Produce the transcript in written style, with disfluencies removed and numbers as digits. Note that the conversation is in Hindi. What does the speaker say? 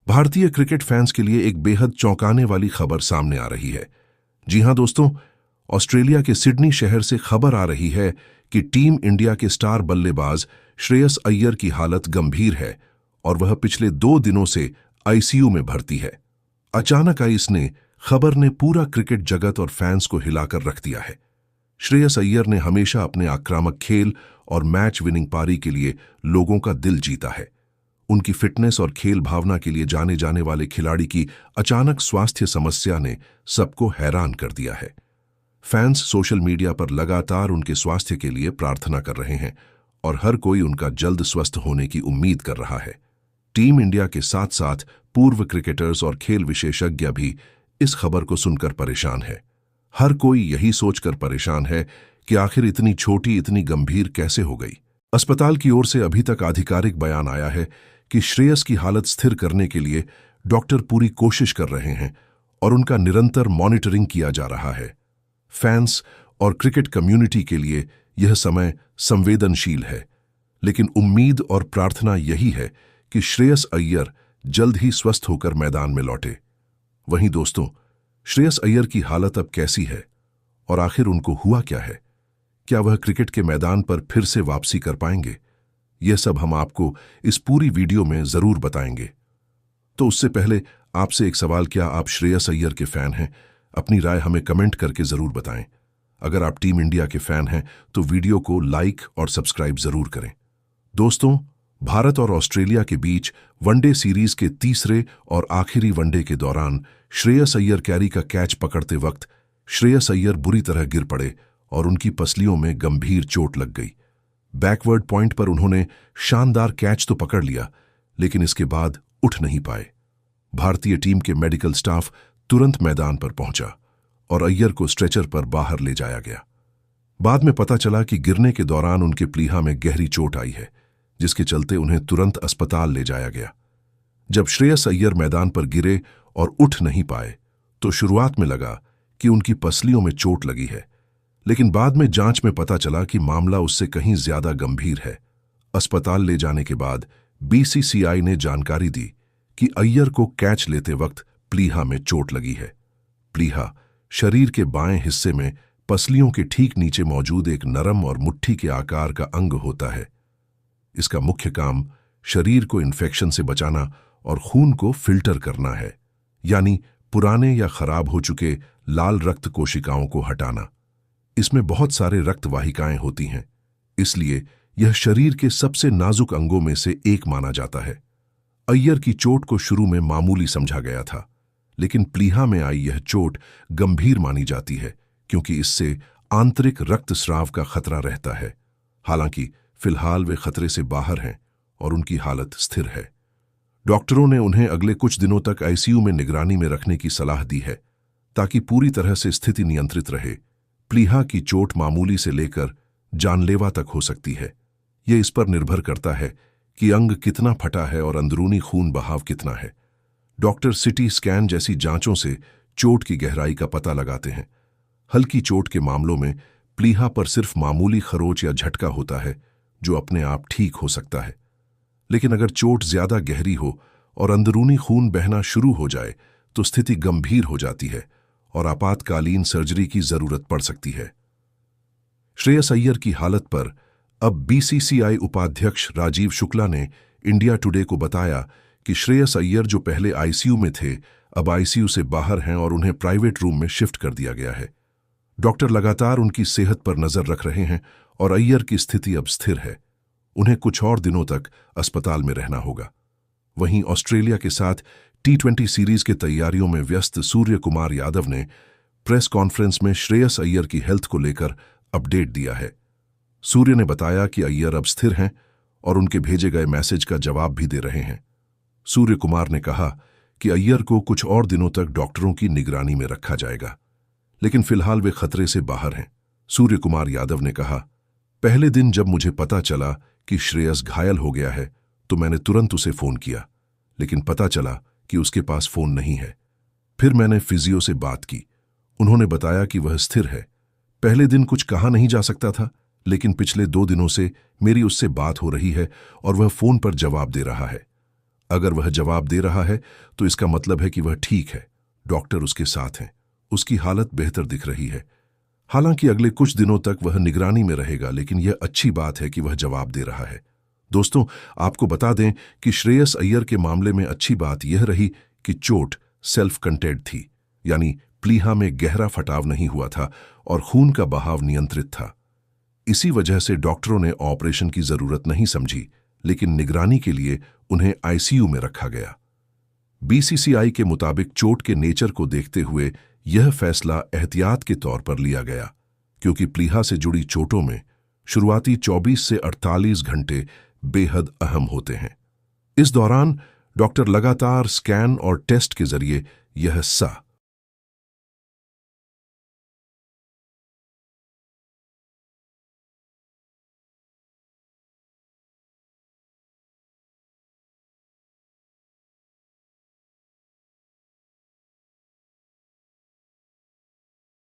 भारतीय क्रिकेट फैंस के लिए एक बेहद चौंकाने वाली खबर सामने आ रही है। जी हां दोस्तों, ऑस्ट्रेलिया के सिडनी शहर से खबर आ रही है कि टीम इंडिया के स्टार बल्लेबाज श्रेयस अय्यर की हालत गंभीर है और वह पिछले 2 दिनों से आईसीयू में भर्ती है। अचानक आई इस खबर ने पूरा क्रिकेट जगत और फैंस को हिलाकर रख दिया है। श्रेयस अय्यर ने हमेशा अपने आक्रामक खेल और मैच विनिंग पारी के लिए लोगों का दिल जीता है। उनकी फिटनेस और खेल भावना के लिए जाने जाने वाले खिलाड़ी की अचानक स्वास्थ्य समस्या ने सबको हैरान कर दिया है। फैंस सोशल मीडिया पर लगातार उनके स्वास्थ्य के लिए प्रार्थना कर रहे हैं और हर कोई उनका जल्द स्वस्थ होने की उम्मीद कर रहा है। टीम इंडिया के साथ साथ पूर्व क्रिकेटर्स और खेल विशेषज्ञ भी इस खबर को सुनकर परेशान है। हर कोई यही सोचकर परेशान है कि आखिर इतनी छोटी इतनी गंभीर कैसे हो गई। अस्पताल की ओर से अभी तक आधिकारिक बयान आया है कि श्रेयस की हालत स्थिर करने के लिए डॉक्टर पूरी कोशिश कर रहे हैं और उनका निरंतर मॉनिटरिंग किया जा रहा है। फैंस और क्रिकेट कम्युनिटी के लिए यह समय संवेदनशील है, लेकिन उम्मीद और प्रार्थना यही है कि श्रेयस अय्यर जल्द ही स्वस्थ होकर मैदान में लौटे। वहीं दोस्तों, श्रेयस अय्यर की हालत अब कैसी है और आखिर उनको हुआ क्या है? क्या वह क्रिकेट के मैदान पर फिर से वापसी कर पाएंगे? यह सब हम आपको इस पूरी वीडियो में जरूर बताएंगे। तो उससे पहले आपसे एक सवाल, क्या आप श्रेयस अय्यर के फैन हैं? अपनी राय हमें कमेंट करके जरूर बताएं। अगर आप टीम इंडिया के फैन हैं तो वीडियो को लाइक और सब्सक्राइब जरूर करें। दोस्तों, भारत और ऑस्ट्रेलिया के बीच वनडे सीरीज के तीसरे और आखिरी वनडे के दौरान श्रेयस अय्यर कैरी का कैच पकड़ते वक्त श्रेयस अय्यर बुरी तरह गिर पड़े और उनकी पसलियों में गंभीर चोट लग गई। बैकवर्ड पॉइंट पर उन्होंने शानदार कैच तो पकड़ लिया, लेकिन इसके बाद उठ नहीं पाए। भारतीय टीम के मेडिकल स्टाफ तुरंत मैदान पर पहुंचा और अय्यर को स्ट्रेचर पर बाहर ले जाया गया। बाद में पता चला कि गिरने के दौरान उनके प्लीहा में गहरी चोट आई है, जिसके चलते उन्हें तुरंत अस्पताल ले जाया गया। जब श्रेयस अय्यर मैदान पर गिरे और उठ नहीं पाए तो शुरुआत में लगा कि उनकी पसलियों में चोट लगी है, लेकिन बाद में जांच में पता चला कि मामला उससे कहीं ज्यादा गंभीर है। अस्पताल ले जाने के बाद बीसीसीआई ने जानकारी दी कि अय्यर को कैच लेते वक्त प्लीहा में चोट लगी है। प्लीहा शरीर के बाएं हिस्से में पसलियों के ठीक नीचे मौजूद एक नरम और मुट्ठी के आकार का अंग होता है। इसका मुख्य काम शरीर को इन्फेक्शन से बचाना और खून को फिल्टर करना है, यानी पुराने या खराब हो चुके लाल रक्त कोशिकाओं को हटाना। इसमें बहुत सारे रक्त वाहिकाएं होती हैं, इसलिए यह शरीर के सबसे नाजुक अंगों में से एक माना जाता है। अय्यर की चोट को शुरू में मामूली समझा गया था, लेकिन प्लीहा में आई यह चोट गंभीर मानी जाती है क्योंकि इससे आंतरिक रक्तस्राव का खतरा रहता है। हालांकि फिलहाल वे खतरे से बाहर हैं और उनकी हालत स्थिर है। डॉक्टरों ने उन्हें अगले कुछ दिनों तक आईसीयू में निगरानी में रखने की सलाह दी है ताकि पूरी तरह से स्थिति नियंत्रित रहे। प्लीहा की चोट मामूली से लेकर जानलेवा तक हो सकती है। यह इस पर निर्भर करता है कि अंग कितना फटा है और अंदरूनी खून बहाव कितना है। डॉक्टर सीटी स्कैन जैसी जांचों से चोट की गहराई का पता लगाते हैं। हल्की चोट के मामलों में प्लीहा पर सिर्फ मामूली खरोच या झटका होता है जो अपने आप ठीक हो सकता है, लेकिन अगर चोट ज्यादा गहरी हो और अंदरूनी खून बहना शुरू हो जाए तो स्थिति गंभीर हो जाती है और आपातकालीन सर्जरी की जरूरत पड़ सकती है। श्रेयस अय्यर की हालत पर अब बीसीसीआई उपाध्यक्ष राजीव शुक्ला ने इंडिया टुडे को बताया कि श्रेयस अय्यर जो पहले आईसीयू में थे, अब आईसीयू से बाहर हैं और उन्हें प्राइवेट रूम में शिफ्ट कर दिया गया है। डॉक्टर लगातार उनकी सेहत पर नजर रख रहे हैं और अय्यर की स्थिति अब स्थिर है। उन्हें कुछ और दिनों तक अस्पताल में रहना होगा। वहीं ऑस्ट्रेलिया के साथ T20 सीरीज के तैयारियों में व्यस्त सूर्य कुमार यादव ने प्रेस कॉन्फ्रेंस में श्रेयस अय्यर की हेल्थ को लेकर अपडेट दिया है। सूर्य ने बताया कि अय्यर अब स्थिर हैं और उनके भेजे गए मैसेज का जवाब भी दे रहे हैं। सूर्य कुमार ने कहा कि अय्यर को कुछ और दिनों तक डॉक्टरों की निगरानी में रखा जाएगा, लेकिन फिलहाल वे खतरे से बाहर हैं। सूर्य कुमार यादव ने कहा, पहले दिन जब मुझे पता चला कि श्रेयस घायल हो गया है तो मैंने तुरंत उसे फोन किया, लेकिन पता चला कि उसके पास फोन नहीं है। फिर मैंने फिजियो से बात की, उन्होंने बताया कि वह स्थिर है। पहले दिन कुछ कहा नहीं जा सकता था, लेकिन पिछले 2 दिनों से मेरी उससे बात हो रही है और वह फोन पर जवाब दे रहा है। अगर वह जवाब दे रहा है तो इसका मतलब है कि वह ठीक है, डॉक्टर उसके साथ हैं, उसकी हालत बेहतर दिख रही है। हालांकि अगले कुछ दिनों तक वह निगरानी में रहेगा, लेकिन यह अच्छी बात है कि वह जवाब दे रहा है। दोस्तों, आपको बता दें कि श्रेयस अय्यर के मामले में अच्छी बात यह रही कि चोट सेल्फ कंटेड थी, यानी प्लीहा में गहरा फटाव नहीं हुआ था और खून का बहाव नियंत्रित था। इसी वजह से डॉक्टरों ने ऑपरेशन की जरूरत नहीं समझी, लेकिन निगरानी के लिए उन्हें आईसीयू में रखा गया। बीसीसीआई के मुताबिक चोट के नेचर को देखते हुए यह फैसला एहतियात के तौर पर लिया गया, क्योंकि प्लीहा से जुड़ी चोटों में शुरुआती 24 से 48 घंटे बेहद अहम होते हैं। इस दौरान डॉक्टर लगातार स्कैन और टेस्ट के जरिए यह